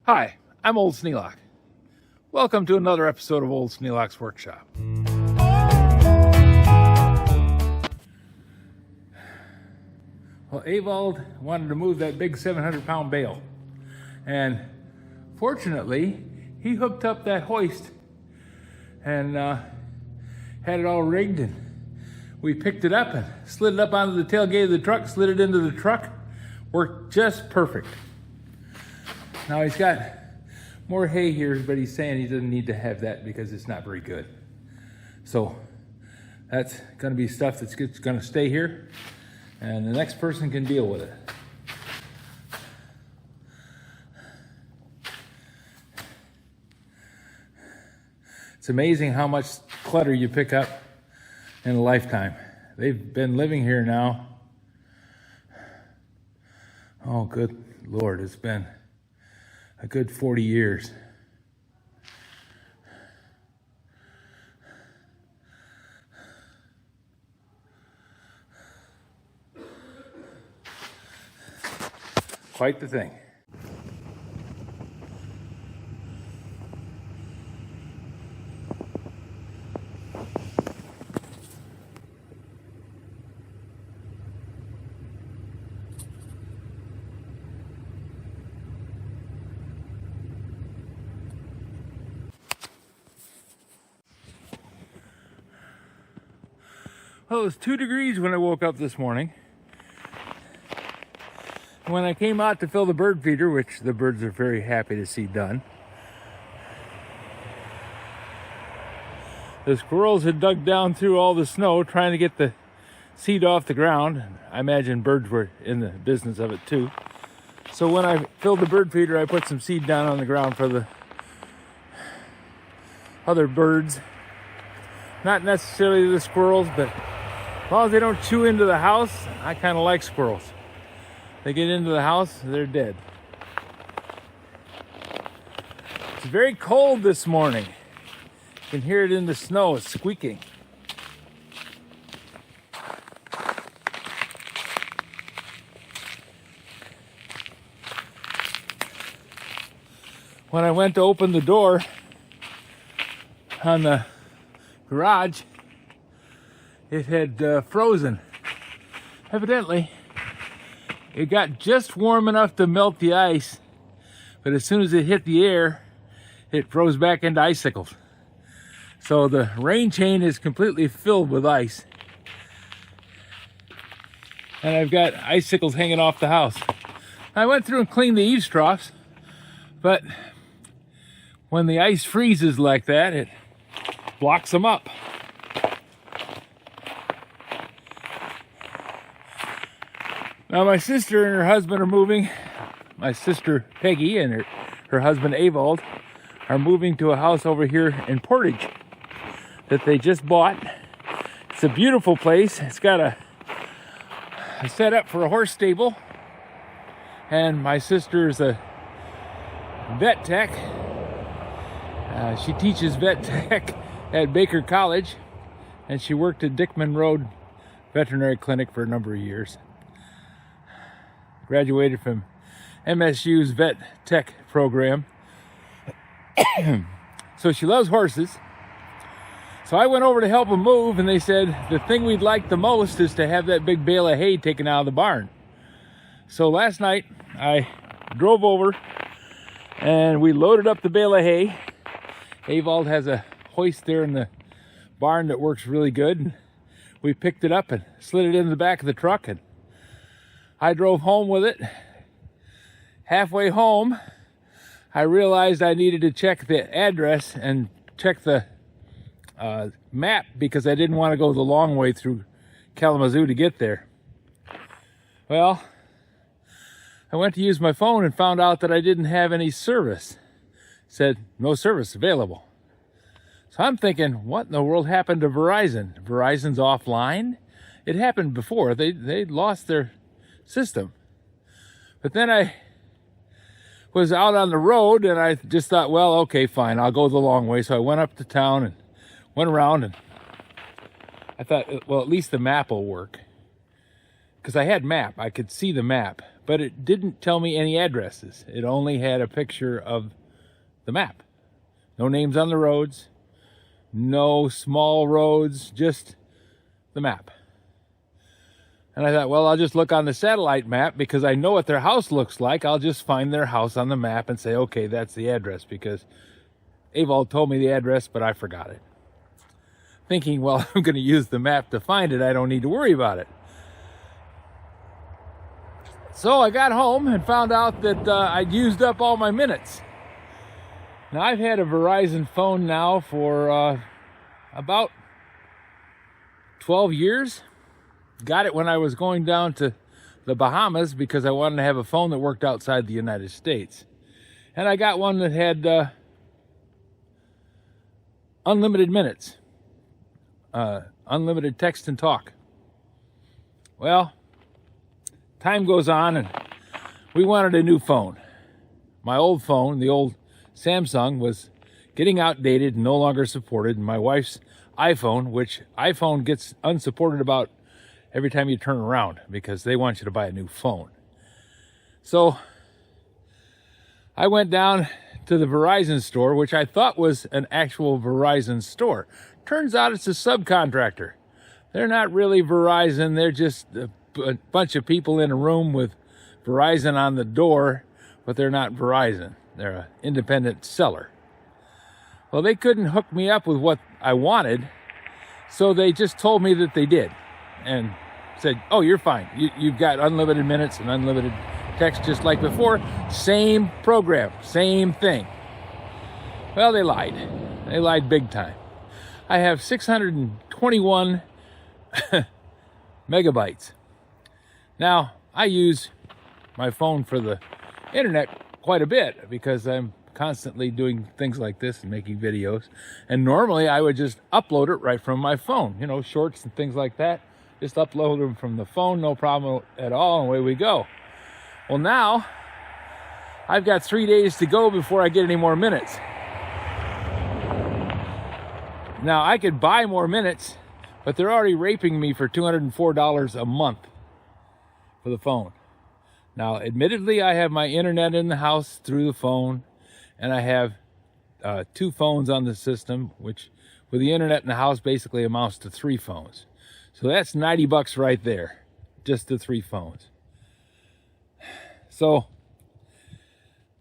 Hi, I'm Old Sneelock. Welcome to another episode of Old Sneelock's Workshop. Well, Avald wanted to move that big 700-pound bale, and fortunately, he hooked up that hoist and had it all rigged, and we picked it up and slid it up onto the tailgate of the truck, slid it into the truck. Worked just perfect. Now he's got more hay here, but he's saying he doesn't need to have that because it's not very good. So that's going to be stuff that's going to stay here, and the next person can deal with it. It's amazing how much clutter you pick up in a lifetime. They've been living here now. Oh, good Lord, it's been a good 40 years. Quite the thing. Well, it was 2 degrees when I woke up this morning. When I came out to fill the bird feeder, which the birds are very happy to see done, the squirrels had dug down through all the snow trying to get the seed off the ground. I imagine birds were in the business of it too. So when I filled the bird feeder, I put some seed down on the ground for the other birds. Not necessarily the squirrels, but as long as they don't chew into the house, I kind of like squirrels. They get into the house, they're dead. It's very cold this morning. You can hear it in the snow, it's squeaking. When I went to open the door on the garage, it had frozen. Evidently, it got just warm enough to melt the ice, but as soon as it hit the air, it froze back into icicles. So the rain chain is completely filled with ice. And I've got icicles hanging off the house. I went through and cleaned the eaves troughs, but when the ice freezes like that, it blocks them up. Now my sister and her husband are moving. My sister Peggy and her husband Avald are moving to a house over here in Portage that they just bought. It's a beautiful place. It's got a setup for a horse stable, and my sister is a vet tech. She teaches vet tech at Baker College, and she worked at Dickman Road Veterinary Clinic for a number of years. Graduated from MSU's vet tech program. So she loves horses. So I went over to help them move, and they said the thing we'd like the most is to have that big bale of hay taken out of the barn. So last night I drove over and we loaded up the bale of hay. Avald has a hoist there in the barn that works really good. We picked it up and slid it in the back of the truck, and I drove home with it. Halfway home, I realized I needed to check the address and check the map because I didn't want to go the long way through Kalamazoo to get there. Well, I went to use my phone and found out that I didn't have any service. It said, no service available. So I'm thinking, what in the world happened to Verizon? Verizon's offline? It happened before. They lost their system. But then I was out on the road and I just thought, well, okay, fine, I'll go the long way. So I went up to town and went around, and I thought, well, at least the map will work. Because I had map, I could see the map, but it didn't tell me any addresses. It only had a picture of the map. No names on the roads, no small roads, just the map. And I thought, well, I'll just look on the satellite map because I know what their house looks like. I'll just find their house on the map and say, okay, that's the address, because Aval told me the address, but I forgot it. Thinking, well, I'm going to use the map to find it. I don't need to worry about it. So I got home and found out that I'd used up all my minutes. Now, I've had a Verizon phone now for about 12 years. Got it when I was going down to the Bahamas because I wanted to have a phone that worked outside the United States. And I got one that had unlimited minutes, unlimited text and talk. Well, time goes on and we wanted a new phone. My old phone, the old Samsung, was getting outdated and no longer supported. And my wife's iPhone, which iPhone gets unsupported about every time you turn around because they want you to buy a new phone. So I went down to the Verizon store, which I thought was an actual Verizon store. Turns out it's a subcontractor. They're not really Verizon. They're just a bunch of people in a room with Verizon on the door, but they're not Verizon. They're an independent seller. Well, they couldn't hook me up with what I wanted, so they just told me that they did and said, oh, you're fine. You've got unlimited minutes and unlimited text just like before. Same program, same thing. Well, they lied. They lied big time. I have 621 megabytes. Now, I use my phone for the internet quite a bit because I'm constantly doing things like this and making videos. And normally I would just upload it right from my phone, you know, shorts and things like that. Just upload them from the phone, no problem at all, and away we go. Well, now I've got 3 days to go before I get any more minutes. Now, I could buy more minutes, but they're already raping me for $204 a month for the phone. Now, admittedly, I have my internet in the house through the phone, and I have 2 phones on the system, which with the internet in the house basically amounts to 3 phones. So that's $90 right there, just the 3 phones. So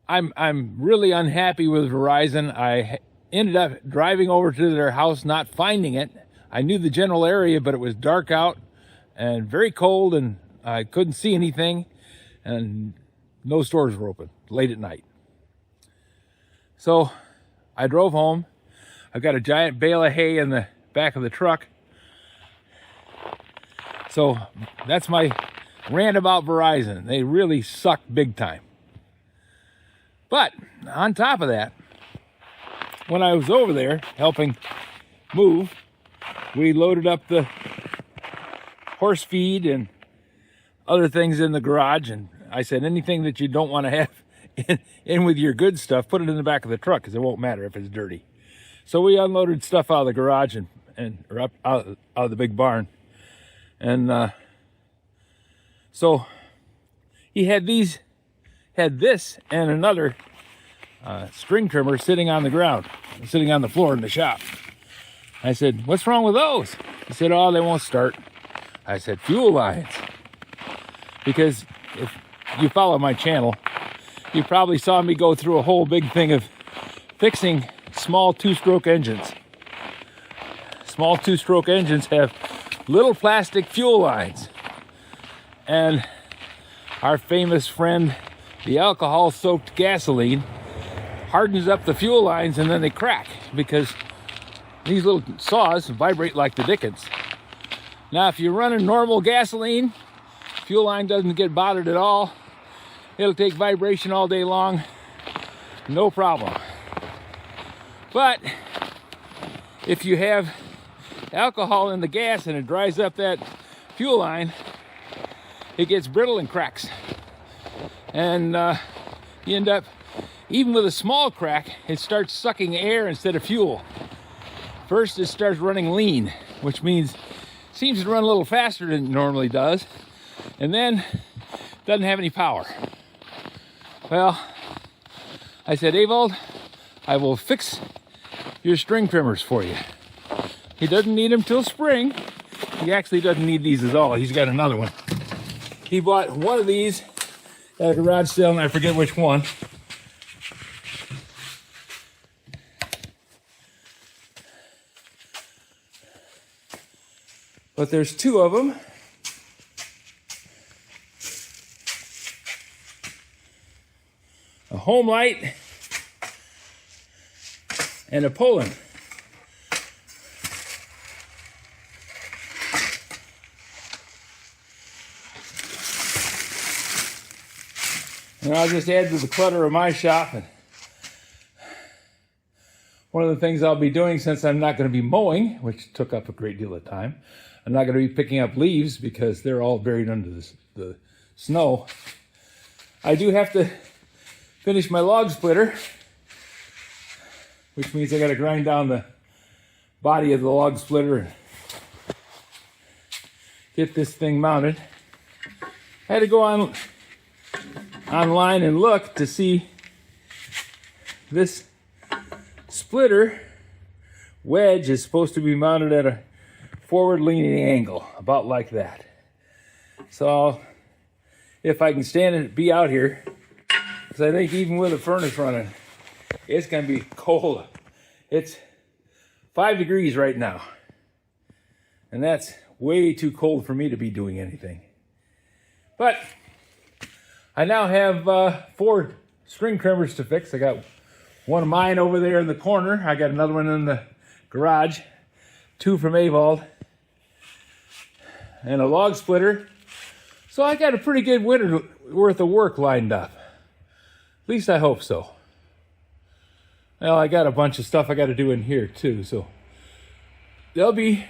I'm really unhappy with Verizon. I ended up driving over to their house, not finding it. I knew the general area, but it was dark out and very cold, and I couldn't see anything, and no stores were open late at night. So I drove home. I've got a giant bale of hay in the back of the truck. So that's my rant about Verizon. They really suck big time. But on top of that, when I was over there helping move, we loaded up the horse feed and other things in the garage. And I said, anything that you don't want to have in with your good stuff, put it in the back of the truck because it won't matter if it's dirty. So we unloaded stuff out of the garage or up out of the big barn. And so he had this and another string trimmer sitting on the ground, sitting on the floor in the shop. I said, what's wrong with those? He said, oh, they won't start. I said, fuel lines. Because if you follow my channel, you probably saw me go through a whole big thing of fixing small 2-stroke engines. Small 2-stroke engines have little plastic fuel lines. And our famous friend, the alcohol-soaked gasoline, hardens up the fuel lines and then they crack because these little saws vibrate like the dickens. Now, if you run a normal gasoline, fuel line doesn't get bothered at all. It'll take vibration all day long, no problem. But if you have alcohol in the gas and it dries up that fuel line, it gets brittle and cracks. And you end up, even with a small crack, it starts sucking air instead of fuel. First, it starts running lean, which means it seems to run a little faster than it normally does. And then doesn't have any power. Well, I said, Avold, I will fix your string trimmers for you. He doesn't need them till spring. He actually doesn't need these at all. He's got another one. He bought one of these at a garage sale, and I forget which one. But there's two of them. A home light and a Poland. And I'll just add to the clutter of my shop. And one of the things I'll be doing, since I'm not going to be mowing, which took up a great deal of time, I'm not going to be picking up leaves because they're all buried under the snow. I do have to finish my log splitter, which means I got to grind down the body of the log splitter and get this thing mounted. I had to go online and look to see this splitter wedge is supposed to be mounted at a forward leaning angle, about like that. So if I can stand and be out here, because I think even with the furnace running, it's going to be cold. It's 5 degrees right now. And that's way too cold for me to be doing anything. But I now have 4 string trimmers to fix. I got one of mine over there in the corner. I got another one in the garage. 2 from Avold. And a log splitter. So I got a pretty good winter worth of work lined up. At least I hope so. Well, I got a bunch of stuff I got to do in here too, so there'll be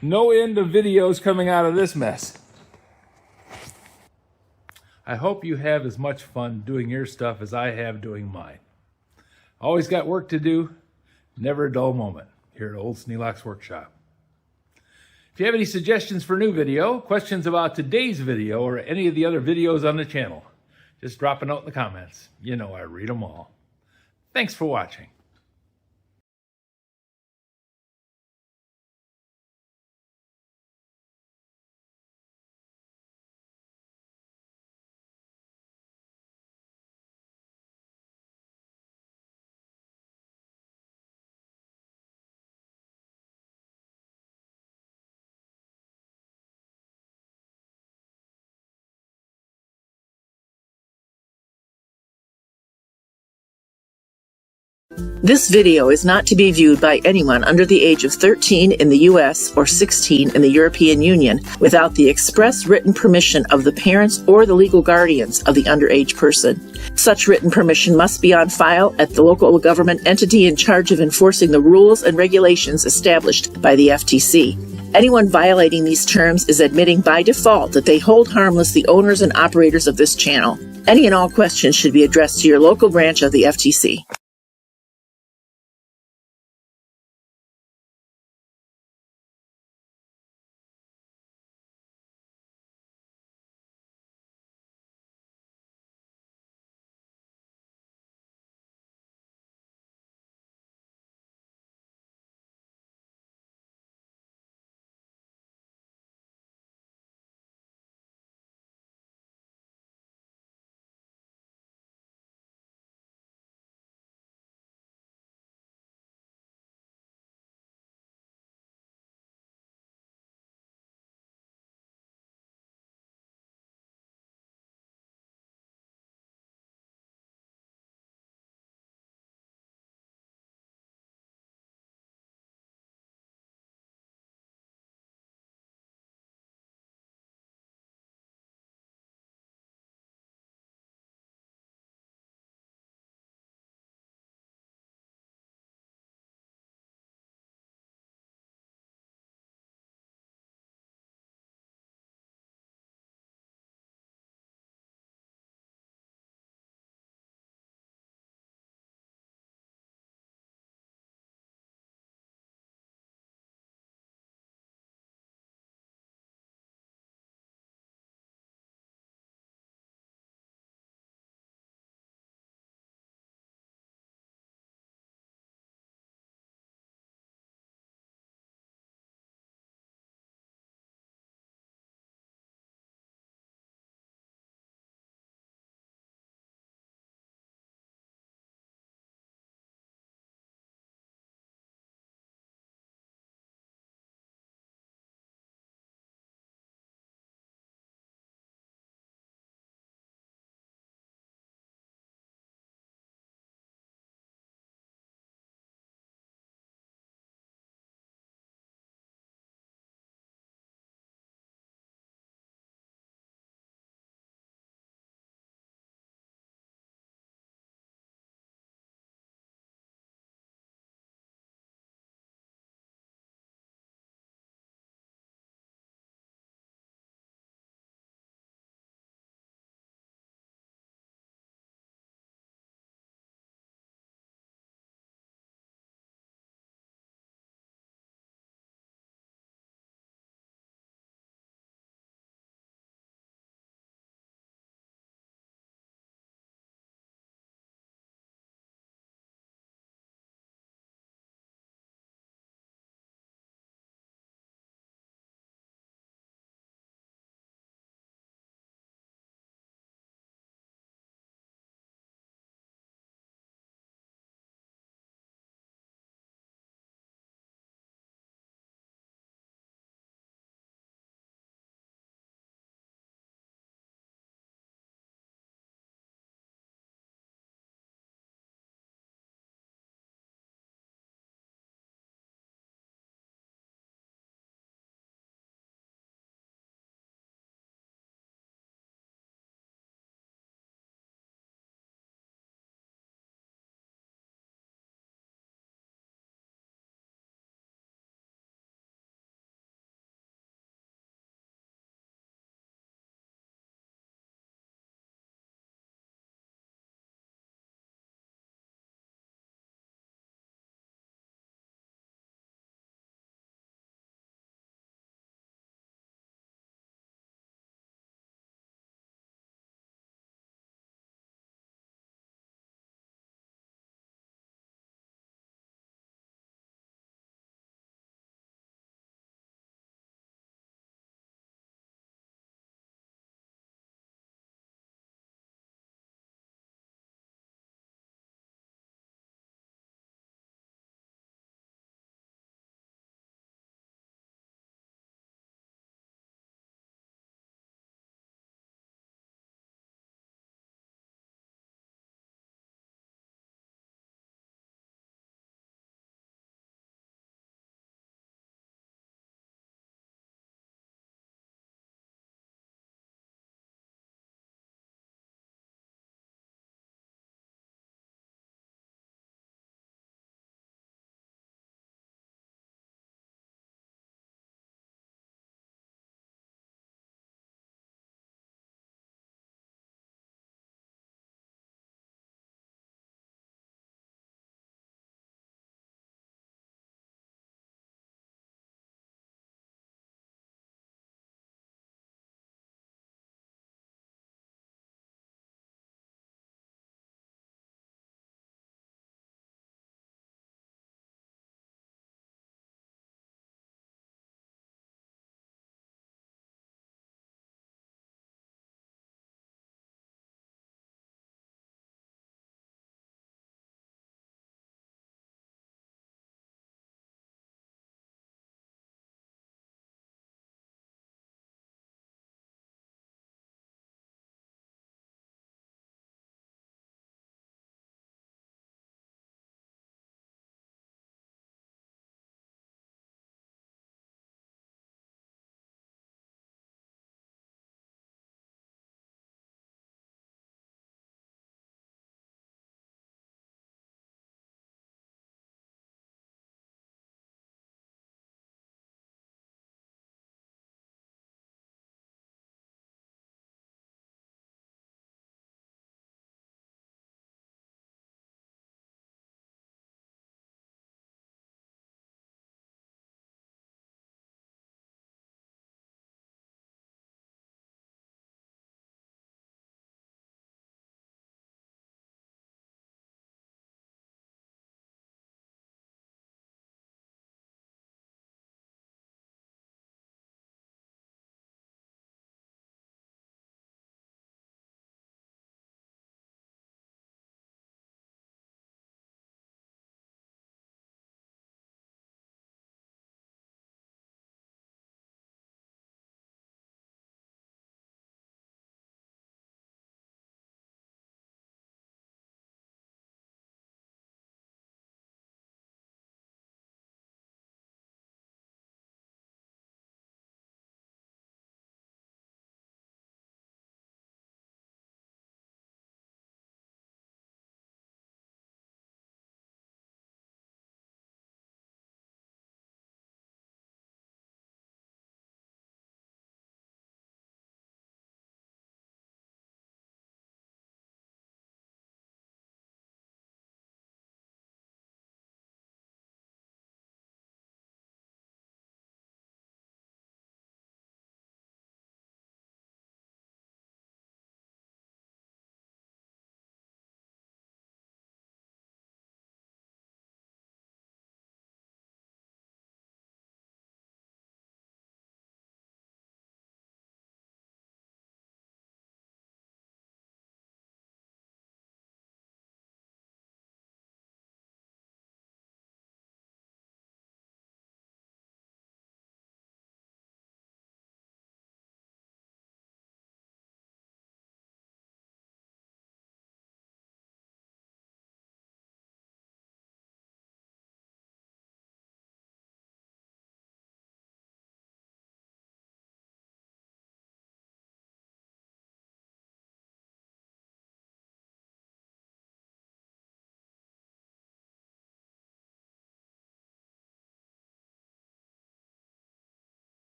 no end of videos coming out of this mess. I hope you have as much fun doing your stuff as I have doing mine. Always got work to do, never a dull moment here at Old Sneelock's Workshop. If you have any suggestions for a new video, questions about today's video, or any of the other videos on the channel, just drop a note in the comments. You know I read them all. Thanks for watching. This video is not to be viewed by anyone under the age of 13 in the U.S. or 16 in the European Union without the express written permission of the parents or the legal guardians of the underage person. Such written permission must be on file at the local government entity in charge of enforcing the rules and regulations established by the FTC. Anyone violating these terms is admitting by default that they hold harmless the owners and operators of this channel. Any and all questions should be addressed to your local branch of the FTC.